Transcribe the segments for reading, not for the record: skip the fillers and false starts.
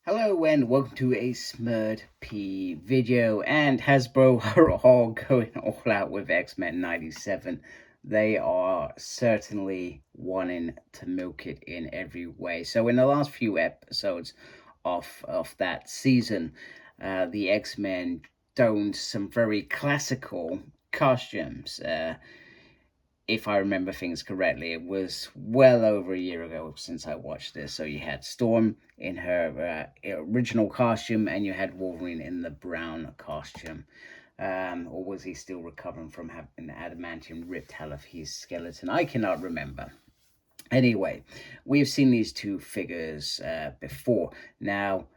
Hello and welcome to a smerdp video. And Hasbro are all going all out with X-Men 97. They are certainly wanting to milk it in every way. So in the last few episodes of that season, the X-Men donned some very classical costumes. If I remember things correctly, it was well over a year ago since I watched this. So you had Storm in her original costume, and you had Wolverine in the brown costume. Or was he still recovering from having the adamantium ripped out of his skeleton? I cannot remember. Anyway, we've seen these two figures before. Now,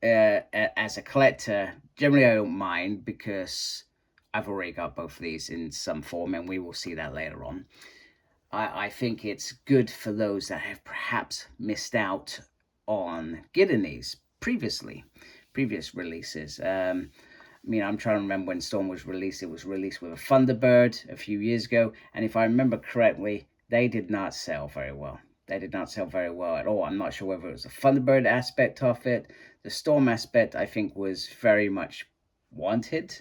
as a collector, generally I don't mind because I've already got both of these in some form, and we will see that later on. I think it's good for those that have perhaps missed out on getting these previous releases. I'm trying to remember when Storm was released. It was released with a Thunderbird a few years ago, and if I remember correctly, they did not sell very well. They did not sell very well at all. I'm not sure whether it was the Thunderbird aspect of it. The Storm aspect, I think, was very much wanted.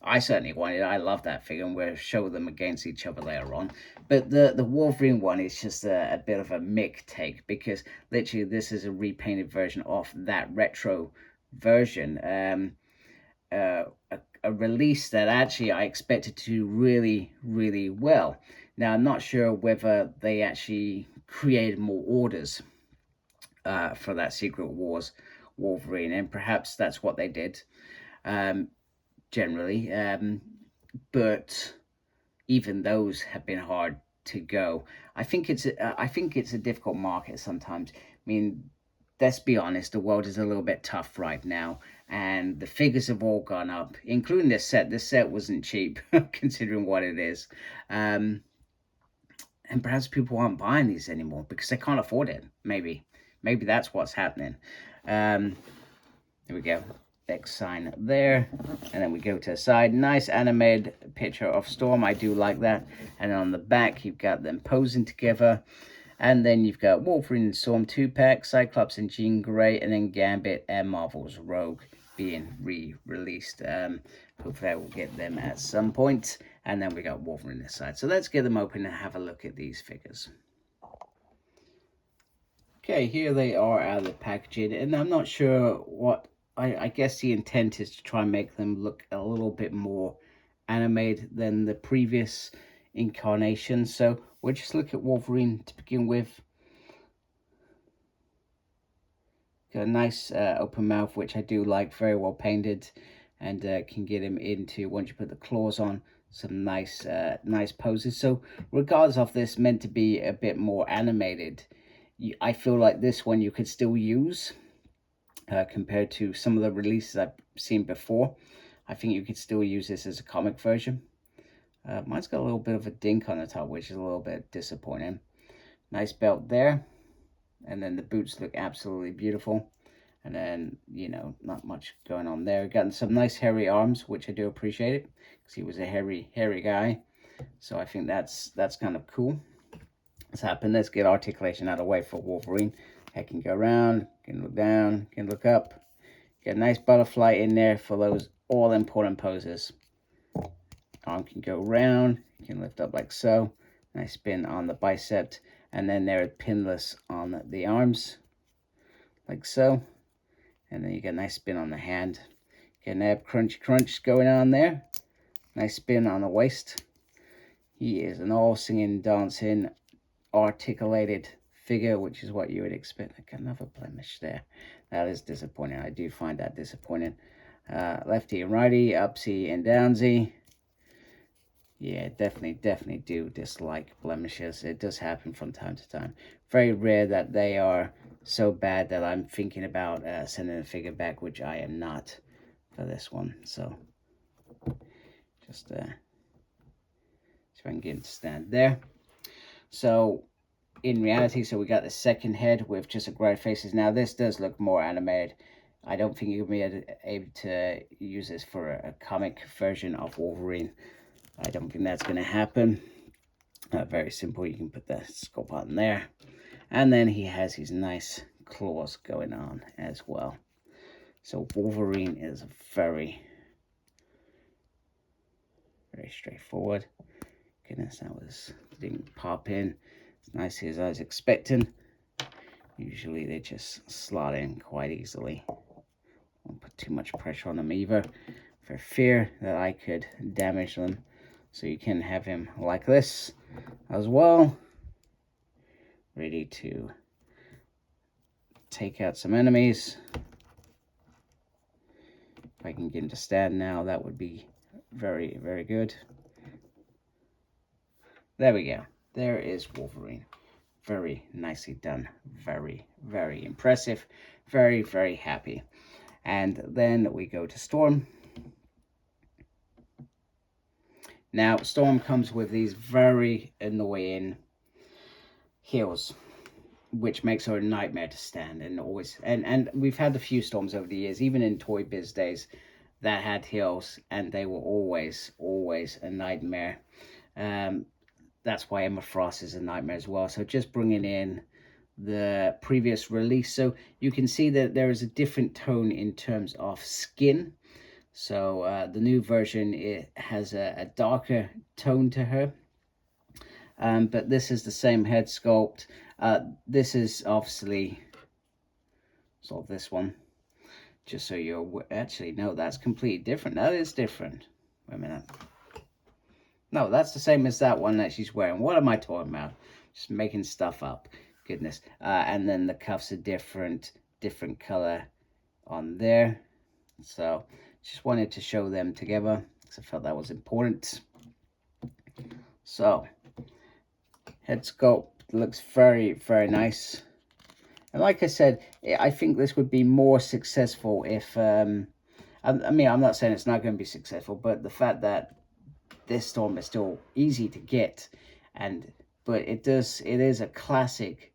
I certainly wanted it. I love that figure, and we'll show them against each other later on. But the Wolverine one is just a bit of a Mick take, because literally this is a repainted version of that retro version. A release that actually I expected to do really well. Now, I'm not sure whether they actually created more orders for that Secret Wars Wolverine, and perhaps that's what they did generally. But even those have been hard to go. I think it's a difficult market sometimes. I mean, let's be honest, the world is a little bit tough right now, and the figures have all gone up, including this set. This set wasn't cheap, considering what it is. And perhaps people aren't buying these anymore because they can't afford it. Maybe that's what's happening. Here we go. X sign there, and then we go to the side. Nice animated picture of Storm. I do like that. And on the back, you've got them posing together. And then you've got Wolverine and Storm 2-pack, Cyclops and Jean Grey, and then Gambit and Marvel's Rogue being re-released. Hopefully I will get them at some point. And then we got Wolverine this side. So let's get them open and have a look at these figures. Okay, here they are out of the packaging, and I'm not sure what... I guess the intent is to try and make them look a little bit more animated than the previous incarnation. So we'll just look at Wolverine to begin with. Got a nice open mouth, which I do like, very well painted, and can get him into, once you put the claws on, some nice poses. So regardless of this meant to be a bit more animated, I feel like this one you could still use. Compared to some of the releases I've seen before. I think you could still use this as a comic version. Mine's got a little bit of a dink on the top, which is a little bit disappointing. Nice belt there. And then the boots look absolutely beautiful. And then, not much going on there. Gotten some nice hairy arms, which I do appreciate it, because he was a hairy guy. So I think that's kind of cool. What's happened? Let's get articulation out of the way for Wolverine. I can go around, can look down, can look up. Get a nice butterfly in there for those all-important poses. Arm can go around, can lift up like so. Nice spin on the bicep, and then they're pinless on the arms, like so. And then you get a nice spin on the hand. Get an ab crunch going on there. Nice spin on the waist. He is an all-singing, dancing, articulated figure, which is what you would expect. I got another blemish there. That is disappointing. I do find that disappointing. Lefty and righty, upsy and downsy. Yeah, definitely do dislike blemishes. It does happen from time to time. Very rare that they are so bad that I'm thinking about sending a figure back, which I am not for this one. So just see if I can get it to stand there. So in reality, so we got the second head with just a gray faces. Now this does look more animated. I don't think you'll be able to use this for a comic version of Wolverine. I don't think that's going to happen. Very simple. You can put the skull button there, and then he has his nice claws going on as well. So Wolverine is very, very straightforward. Goodness, didn't pop in as nicely as I was expecting. Usually they just slot in quite easily. Don't put too much pressure on them either, for fear that I could damage them. So you can have him like this as well, ready to take out some enemies. If I can get him to stand now, that would be very, very good. There we go. There is Wolverine. Very nicely done. Very, very impressive. Very, very happy. And then we go to Storm. Now, Storm comes with these very annoying heels, which makes her a nightmare to stand. And we've had a few Storms over the years, even in Toy Biz days, that had heels, and they were always a nightmare. That's why Emma Frost is a nightmare as well. So just bringing in the previous release, so you can see that there is a different tone in terms of skin. So the new version, it has a darker tone to her. But this is the same head sculpt. This is obviously sort of this one. Just so you're actually, no, that's completely different. That is different. Wait a minute. No, that's the same as that one that she's wearing. What am I talking about? Just making stuff up. Goodness. And then the cuffs are different color on there. So just wanted to show them together because I felt that was important. So head sculpt looks very, very nice. And like I said, I think this would be more successful if, I mean, I'm not saying it's not going to be successful, but the fact that this Storm is still easy to get, but it is a classic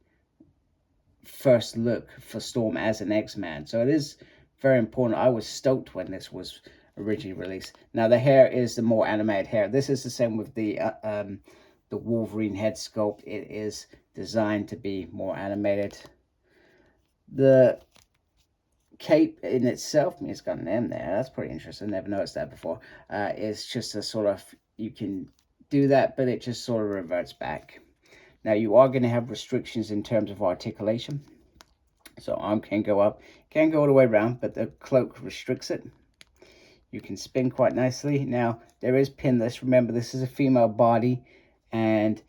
first look for Storm as an X-Man. So it is very important. I was stoked when this was originally released. Now the hair is the more animated hair. This is the same with the Wolverine head sculpt. It is designed to be more animated. The cape in itself, I mean, it's got an M there. That's pretty interesting. Never noticed that before. It's just a sort of, you can do that, but it just sort of reverts back. Now you are going to have restrictions in terms of articulation. So arm can go up, can go all the way around, but the cloak restricts it. You can spin quite nicely. Now there is pinless. Remember, this is a female body, and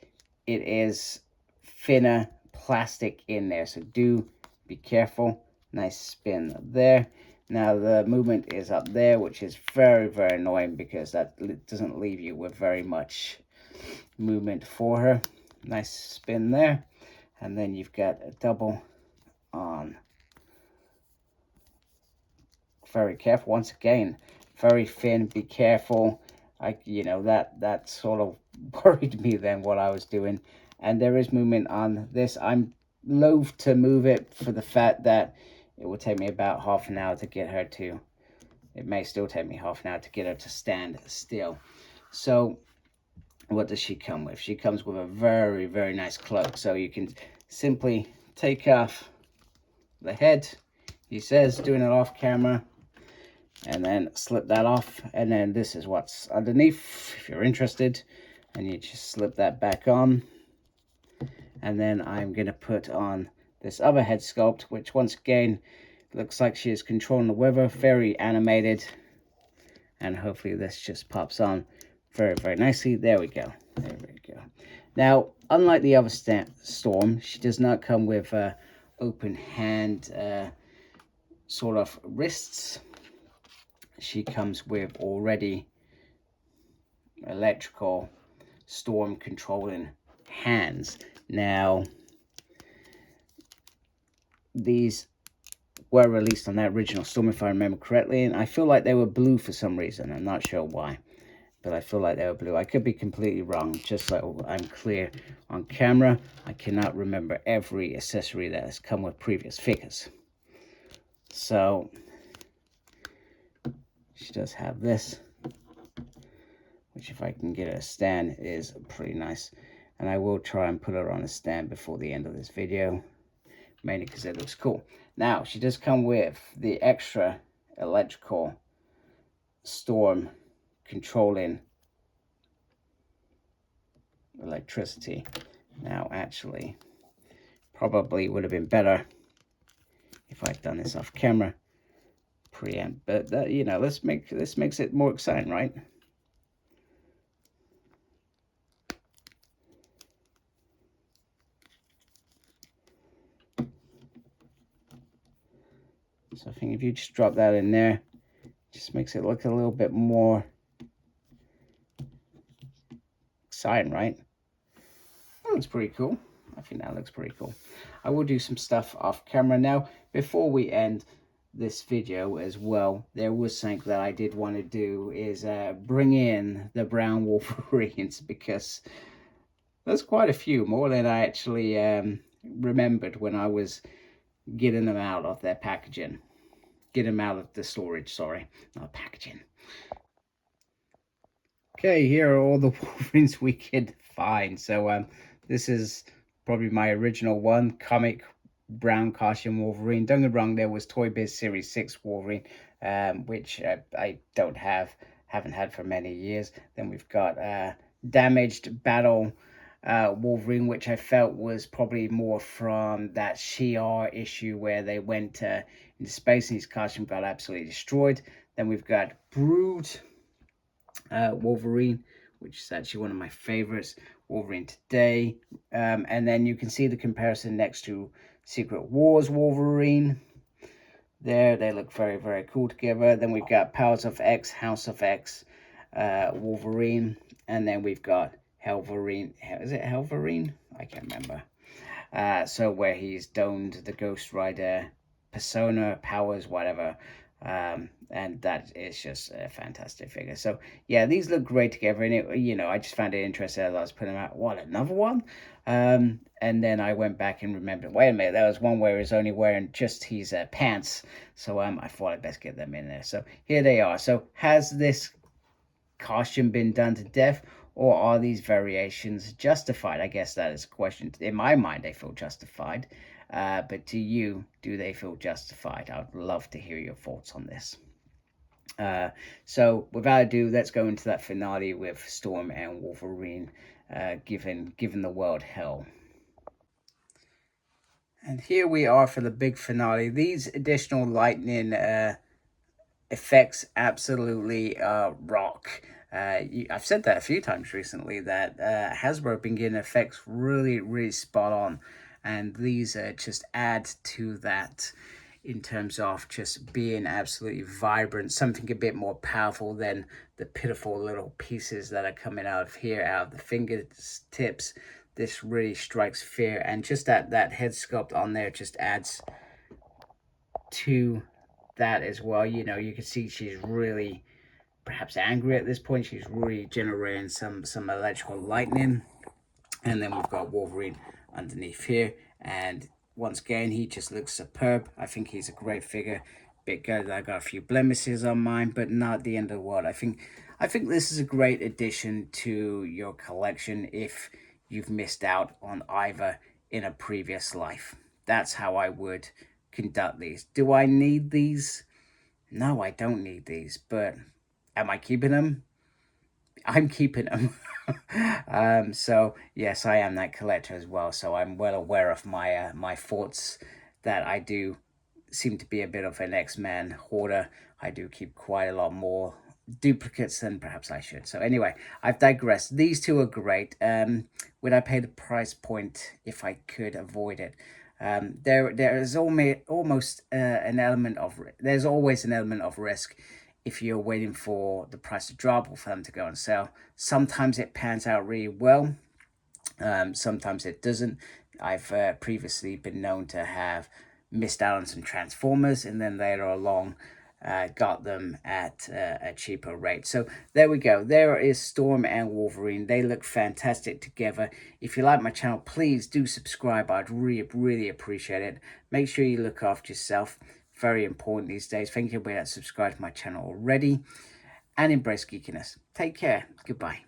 it is thinner plastic in there. So do be careful. Nice spin there. Now the movement is up there, which is very, very annoying because that doesn't leave you with very much movement for her. Nice spin there. And then you've got a double on. Very careful. Once again, very thin. Be careful. That sort of worried me then what I was doing. And there is movement on this. I'm loath to move it for the fact that it will take me about half an hour to get her to, it may still take me half an hour to get her to stand still. So what does she come with? She comes with a very, very nice cloak. So you can simply take off the head, he says, doing it off camera, and then slip that off. And then this is what's underneath, if you're interested. And you just slip that back on. And then I'm going to put on this other head sculpt, which once again looks like she is controlling the weather, very animated. And hopefully this just pops on very, very nicely. There we go. There we go. Now, unlike the other Storm, she does not come with open hand sort of wrists. She comes with already electrical Storm controlling hands. Now, these were released on that original Storm, if I remember correctly, and I feel like they were blue for some reason. I'm not sure why, but I feel like they were blue. I could be completely wrong, just so I'm clear on camera. I cannot remember every accessory that has come with previous figures. So, she does have this, which if I can get her a stand is pretty nice. And I will try and put her on a stand before the end of this video, mainly because it looks cool. Now, she does come with the extra electrical Storm controlling electricity. Now, actually, probably would have been better if I'd done this off camera, preamp, but you know, this makes it more exciting, right? So I think if you just drop that in there, just makes it look a little bit more exciting, right? That looks pretty cool. I think that looks pretty cool. I will do some stuff off camera now. Before we end this video as well, there was something that I did want to do, is bring in the brown Wolverines, because there's quite a few, more than I actually remembered when I was getting them out of their packaging. Get them out of the storage, sorry, not packaging. Okay, here are all the Wolverines we could find. So this is probably my original one, comic brown costume Wolverine. Don't get me wrong, there was Toy Biz Series 6 Wolverine, which I haven't had for many years. Then we've got Damaged Battle Wolverine, which I felt was probably more from that Shi'ar issue where they went into space and his costume got absolutely destroyed. Then we've got Brood Wolverine, which is actually one of my favorites, Wolverine Today. And then you can see the comparison next to Secret Wars Wolverine. There, they look very, very cool together. Then we've got Powers of X, House of X Wolverine. And then we've got Helverine. Is it Helverine? I can't remember. So where he's donned the Ghost Rider persona, powers, whatever. And that is just a fantastic figure. So yeah, these look great together, and it, you know, I just found it interesting as I was putting them out. What, another one? And then I went back and remembered, wait a minute, there was one where he's only wearing just his pants. So I thought I'd best get them in there. So here they are. So has this costume been done to death, or are these variations justified? I guess that is a question. In my mind, they feel justified. But to you, do they feel justified? I'd love to hear your thoughts on this. So without ado, let's go into that finale with Storm and Wolverine giving the world hell. And here we are for the big finale. These additional lightning effects absolutely rock. I've said that a few times recently, that Hasbro have been getting effects really, really spot on. And these just add to that in terms of just being absolutely vibrant, something a bit more powerful than the pitiful little pieces that are coming out of here, out of the fingertips. This really strikes fear, and just that head sculpt on there just adds to that as well. You know, you can see she's really perhaps angry at this point. She's really generating some electrical lightning. And then we've got Wolverine underneath here, and once again, he just looks superb. I think he's a great figure. Bit good. I got a few blemishes on mine, but not the end of the world. I think this is a great addition to your collection if you've missed out on either in a previous life. That's how I would conduct these. Do I need these? No, I don't need these, but am I keeping them? I'm keeping them. So yes, I am that collector as well. So I'm well aware of my my thoughts, that I do seem to be a bit of an X-Men hoarder. I do keep quite a lot more duplicates than perhaps I should. So anyway, I've digressed. These two are great. Would I pay the price point if I could avoid it? There is almost an element of, there's always an element of risk if you're waiting for the price to drop or for them to go on sale. Sometimes it pans out really well. Sometimes it doesn't. I've previously been known to have missed out on some Transformers, and then later along got them at a cheaper rate. So there we go. There is Storm and Wolverine. They look fantastic together. If you like my channel, please do subscribe. I'd really appreciate it. Make sure you look after yourself. Very important these days. Thank you everybody that subscribed to my channel already, and embrace geekiness. Take care. Goodbye.